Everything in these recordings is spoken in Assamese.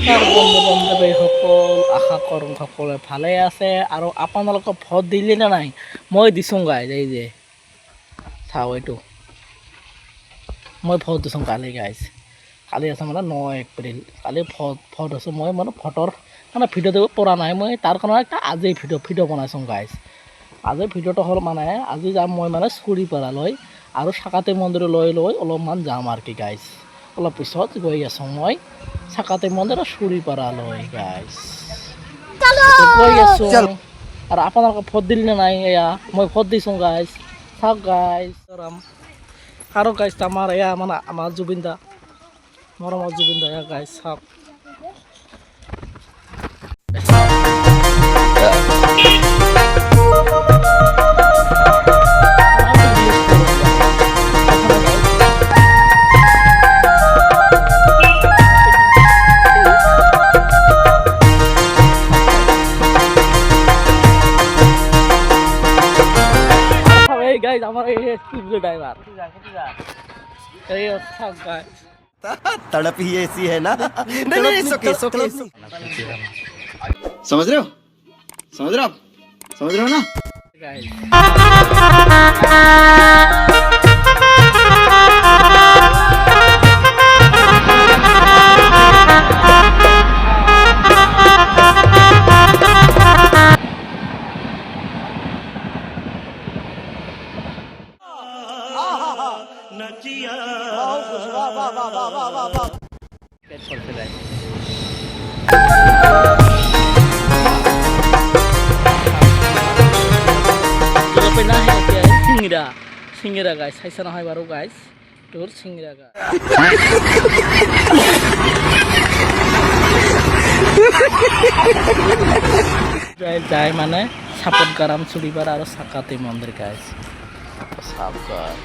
বন্ধু-বান্ধৱীসকল আশা কৰোঁ সকলোৱে ভালে আছে আৰু আপোনালোকক ভোট দিলে নে নাই? মই দিছোঁ গাইজ, এই যে চাওঁ এইটো মই ভোট দিছোঁ কালি গাইজ। কালি আছে মানে 9 এপ্ৰিল, কালি ভোট আছোঁ মই মানে ভোটৰ মানে ভিডিঅ' দিব পৰা নাই মই, তাৰ কাৰণে এটা আজি ভিডিঅ' বনাইছোঁ গাইজ। আজি ভিডিঅ'টো হ'ল মানে আজি যাম মই মানে চুৰিপাৰালৈ আৰু চাকাতি মন্দিৰলৈ অলপমান যাম আৰু কি গাইজ। অলপ পিছত গৈ আছোঁ মই চাকাতি মন্দিৰ চুৰিপাৰালৈ গাইজ, গৈ আছোঁ। আৰু আপোনালোকে ভোট দিলে নে নাই? এয়া মই ভোট দিছোঁ গাইজ, চাওক গাইজ। আৰু গাইজ আমাৰ এয়া মানে আমাৰ জুবিন দা, মৰমৰ জুবিন দা, এয়া গাইজ চাওক। गाइस हमारा ये स्कूल ड्राइवर ये सब गाइस तड़प ही ऐसी है ना। नहीं नहीं सोके सोके समझ रहे हो ना गाइस सिंगिरा गाइस साइसा ना बारू गाइस তোর সিংরা গাছ যায় মানে সাপোর্ট গারাম চুড়িপাড়া আর সাকাতি মন্দির গাইস সাপ গাছ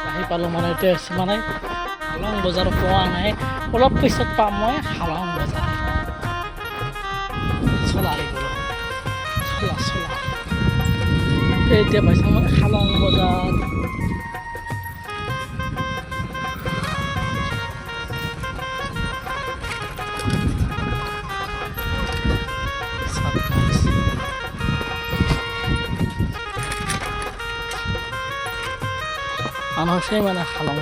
আহি পালো মানে এটা মানে হালং বজাৰ পোৱা নাই, অলপ পিছত পাম মই হালং বজাৰ। চলা এতিয়া পাইছোঁ মই হালং বজাৰ। মানুহ সেই মানে হালং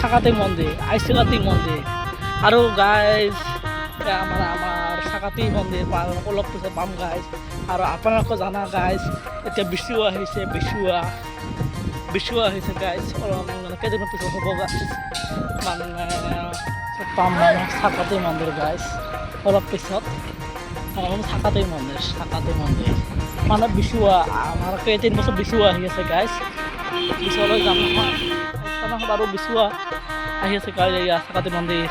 সাকাতি মন্দিৰ আইসিকাতি মন্দিৰ আৰু গাইজ আমাৰ সাকাতি মন্দিৰ অলপ পিছত পাম গাইজ। আৰু আপোনালোকে জানা গাইজ এতিয়া বিচুৱা আহিছে, বিচুৱা আহিছে গাইজ, অলপ মানে কেইদিনমান পিছত হ'ব গাইজ মানে পাম মানে সাকাতি মন্দিৰ গাইজ। অলপ পিছত সাকাতি মন্দিৰ মানে বিচুৱা আমাৰ কেইদিন বছৰ বিচুৱা আহি আছে গাইজ, বিচুৱালৈ যাম নহয় বাৰু। বিচুৱা আহি আছে গাইজ, এয়া সাকাতি মন্দিৰ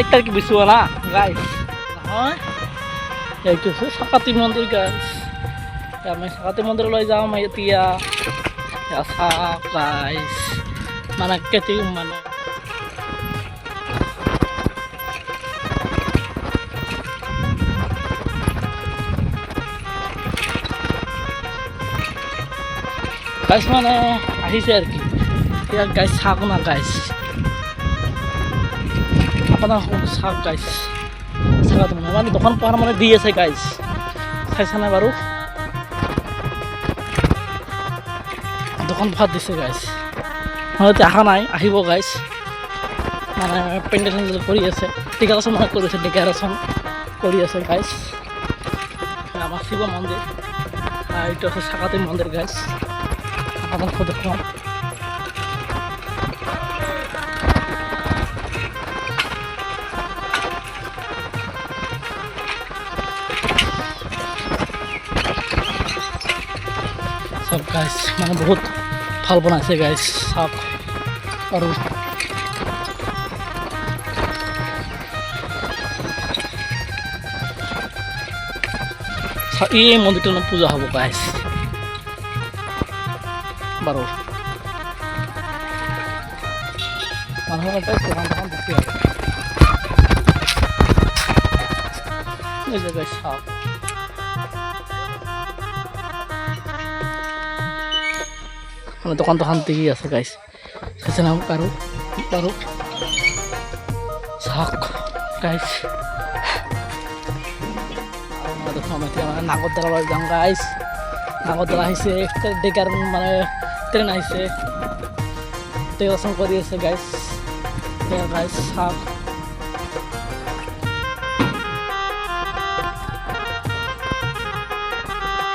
1 তাৰিখে বিচুৱা না গাইজ, নহয় এইটো হৈছে সাকাতি মন্দিৰ গাইজ। আমি সাকাতি মন্দিৰলৈ যাম এতিয়া চাওক গাইজ, মানে কেতিয়া মানে গাইজ মানে আহিছে আৰু কি ইয়াত গাইজ চাওক না গাইজ, আপোনাৰ চাওক গাইজ চাওক মানে দোকান পোহাৰ মানে দি আছে গাইজ, চাইছা নাই বাৰু? দোকান পোহাৰ দিছে গাইজ, মানে এতিয়া অহা নাই, আহিব গাইজ। মানে পেণ্ডেল কৰি আছে, ডেক'ৰেশ্যন মানে কৰি আছে, ডেক'ৰেশ্যন কৰি আছে গাইজ। আমাৰ শিৱ মন্দিৰ, এইটো আছে সাকাতি মন্দিৰ গাইজ। আপোনালোকে দেখুৱাম সব গাইজ, মানে বহুত ভাল বনাইছে গাইজ চাওক। আৰু এই মন্দিরটা না পূজা হবো গাইস বারো মানুষের গাইস দোকান দোকান দেখতে হবে এই যে গাইস সাপ মানে দোকান দোকান দিকেই আছে গাইস সেখানে কারো কারো শাক গাইস নাগরদোলা বাড়ি যাম গাইস নাগরদোলা আহিছে ডেকার মানে ট্রেন আহিছে ডেকোরেশন কৰি আছে গাইস গাইস শাক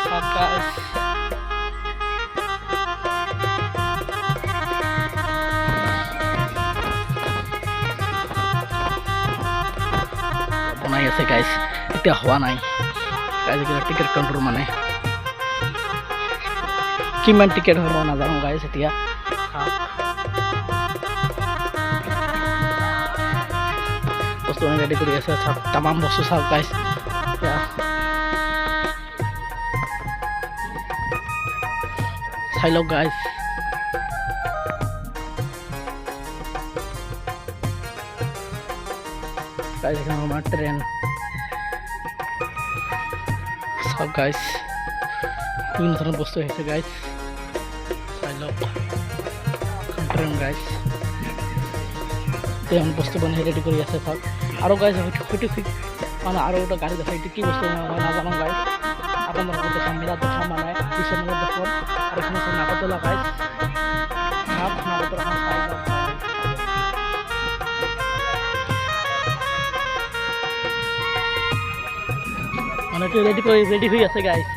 শাক গাইস বনাই আছে গাইস এতিয়া হোৱা নাই গাইস টিকেট কাউন্টাৰ মানে কিমান টিকেট হয় মই নাজানো গাইস এতিয়া বস্তু ৰেডি কৰি আছে সব তামাম বস্তু সব গাইস চাই লওক গাইস গাইস এখানে আমার ট্রেন সব গাইস বিভিন্ন ধরনের বস্তু আছে গাইস চাই লওক ট্রেন গাইস তেমন বস্তু বানিয়ে রেডি করে আছে সব আরও গাইস হইতে মানে আরও একটা গাড়ি দেখা এটা কি বস্তু হয় না জানো গাইস আপনাদের মধ্যে মেলা দেখা মানে বিশেষ মধ্যে দেখুন আর এখানে আছে নাগরদোলা গাইস নাগরদোলা মানে একটু রেডি হয়ে আছে গাইস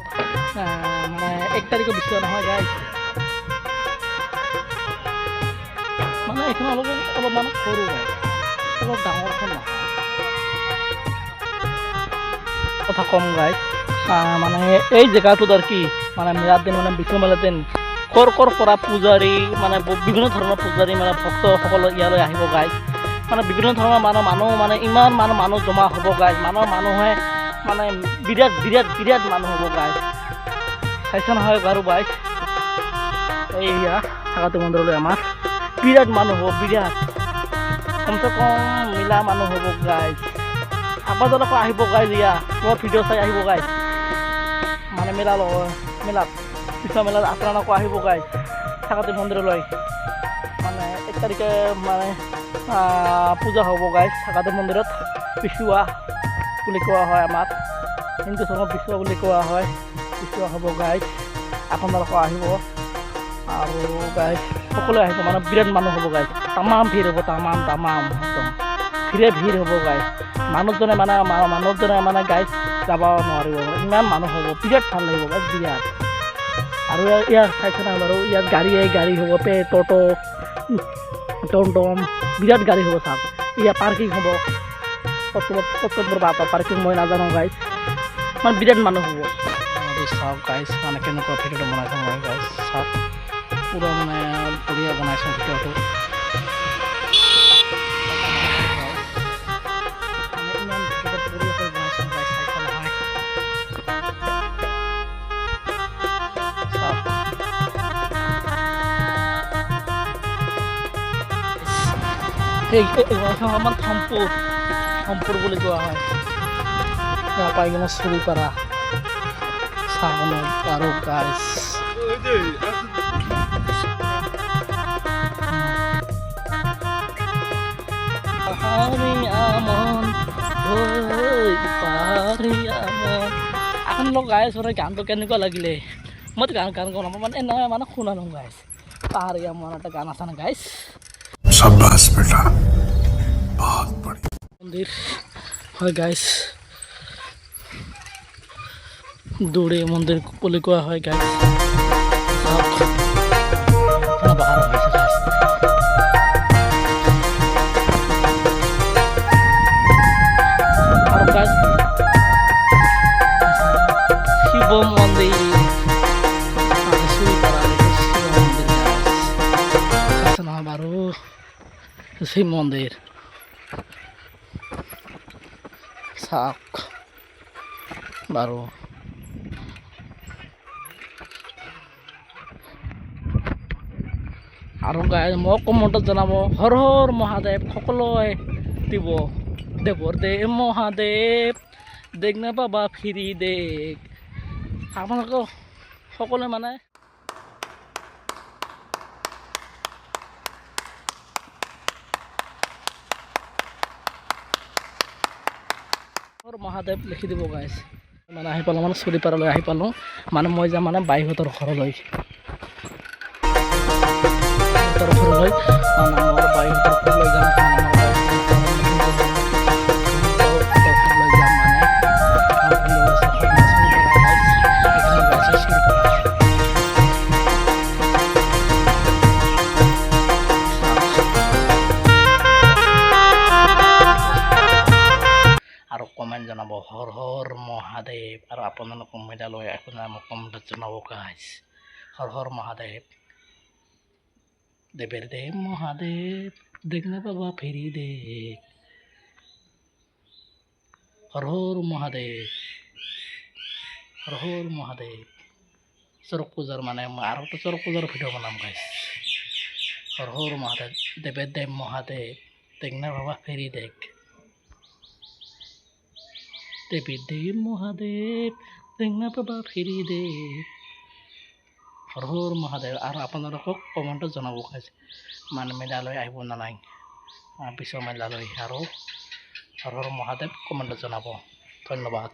মানে 1 তারিখে বিশ্ব নহয় গাইস মানে এখানে অলপ মানে সৰু গাইস অলপ ডাঙৰখন নহয় কথা কম গাইস মানে এই জেগাটোত আৰ কি মানে মেলাৰ দিন মানে বিষ্ণু মেলাৰ দিন কৰ পৰা পূজাৰী মানে বিভিন্ন ধৰণৰ পূজাৰী মানে ভক্তসকল ইয়ালৈ আহিব গাইস মানে বিভিন্ন ধৰণৰ মানুহ মানে ইমান মানুহ জমা হ'ব গাইস মানুহে মানে বিৰাট মানুহ হ'ব গাইস চাইছে নহয় বাৰু গাইস এইয়া থাকাটো মন্দিৰলৈ আমাৰ বিৰাট মানুহ হ'ব বিৰাট কমচে কম মিলা মানুহ হ'ব গাইস আপোনালোকে আহিব গাইস ইয়া মোৰ ভিডিঅ' চাই আহিব গাইস মানে মেলাত পিছৰ মেলাত আপোনালোকে আহিব গাইস থাকাটো মন্দিৰলৈ মানে 1 তাৰিখে মানে পূজা হ'ব গাইস থাকাটো মন্দিৰত পিছুৱা বুলি কোৱা হয় আমাৰ হিন্দু ধৰ্মত পিছুৱা বুলি কোৱা হয় পিছুৱা হ'ব গাইস আপোনালোকে আহিব আৰু গাইস সকলোৱে আহিব মানে বিৰাট মানুহ হ'ব গাইস তামাম ভিৰ হ'ব তামাম একদম ভিৰ হ'ব গাইস মানুহজনে মানে গাইস যাব নোৱাৰিব ইমান মানুহ হ'ব বিৰাট ভাল লাগিব গাইস বিৰাট আৰু ইয়াৰ চাইছে না বাৰু ইয়াত গাড়ী হ'ব ট'টো টমটম বিৰাট গাড়ী হ'ব চাওক ইয়াত পাৰ্কিং হ'ব পাৰ্কিং মই নাজানো গাইস মানে বিৰাট মানুহ হ'ব চাওক গাইস মানে কেনেকুৱা ভিডিঅ'টো বনাইছোঁ মই গাইস চাওক পুৰা মানে বঢ়িয়া বনাইছোঁ ভিডিঅ'টো আমাৰ সম্পুৰ বুলি কোৱা হয় পাই কিনে চুৰি পাৰা চাবন আৰু গাইছ আপোনালোক গাইছ গানটো কেনেকুৱা লাগিলে মইতো গান গাওঁ মানে নহয় মানে শুনা নহয় গাইছ পাহাৰীয়া মন এটা গান আছে না গাইছ शाबाश बेटा बहुत बढ़िया मंदिर হয় গাইস দৌড়ে মন্দির বলে কোয়া হয় গাইস বাহার হয়েছে গাইস আর গাইস শিব মন্দির শিব মন্দির চাওক বাৰু আৰু গাই মোক কমেণ্টত জনাব হৰ হৰ মহাদেৱ সকলোৱে দিব দেৱৰ দে মহাদেৱ দেখ নাপাবা ফিৰি দেখ আপোনালোকে সকলোৱে মানে মহাদেৱ লিখি দিব গাইছ মানে আহি পালোঁ মানে চুৰিপাৰালৈ আহি পালোঁ মানে মই যাম মানে বাইহঁতৰ ঘৰলৈ ঘৰলৈ মানে মোৰ বাইহঁতৰ ঘৰলৈ যাম আৰু কমেণ্ট জনাব হৰ হৰ মহাদেৱ আৰু আপোনালোকৰ মেডালৈ আপোনাৰ মোক কমেণ্টত জনাব গাইছ হৰ হৰ মহাদেৱ দেৱেৰ দেৱ মহাদেৱ দেখ নাপাবা ফিৰি দেখ হৰ হৰ মহাদেৱ হৰ হৰ মহাদেৱ চৰক পূজাৰ মানে মই আৰু এটা চৰক পূজাৰ ভিডিঅ' বনাম গাইছ হৰ হৰ মহাদেৱ দেৱেৰ দেৱ মহাদেৱ দেখ নাপাবা ফিৰি দেখ দেৱীৰ দেৱ মহাদেৱ দেখ নাপাবা ফিৰি দেখ হৰ হৰ মহাদেৱ আৰু আপোনালোকক কমেণ্টত জনাব খাইছে মানে মেলালৈ আহিব না নাই পিছৰ মেলালৈ আৰু হৰ হৰ মহাদেৱ কমেণ্টত জনাব ধন্যবাদ।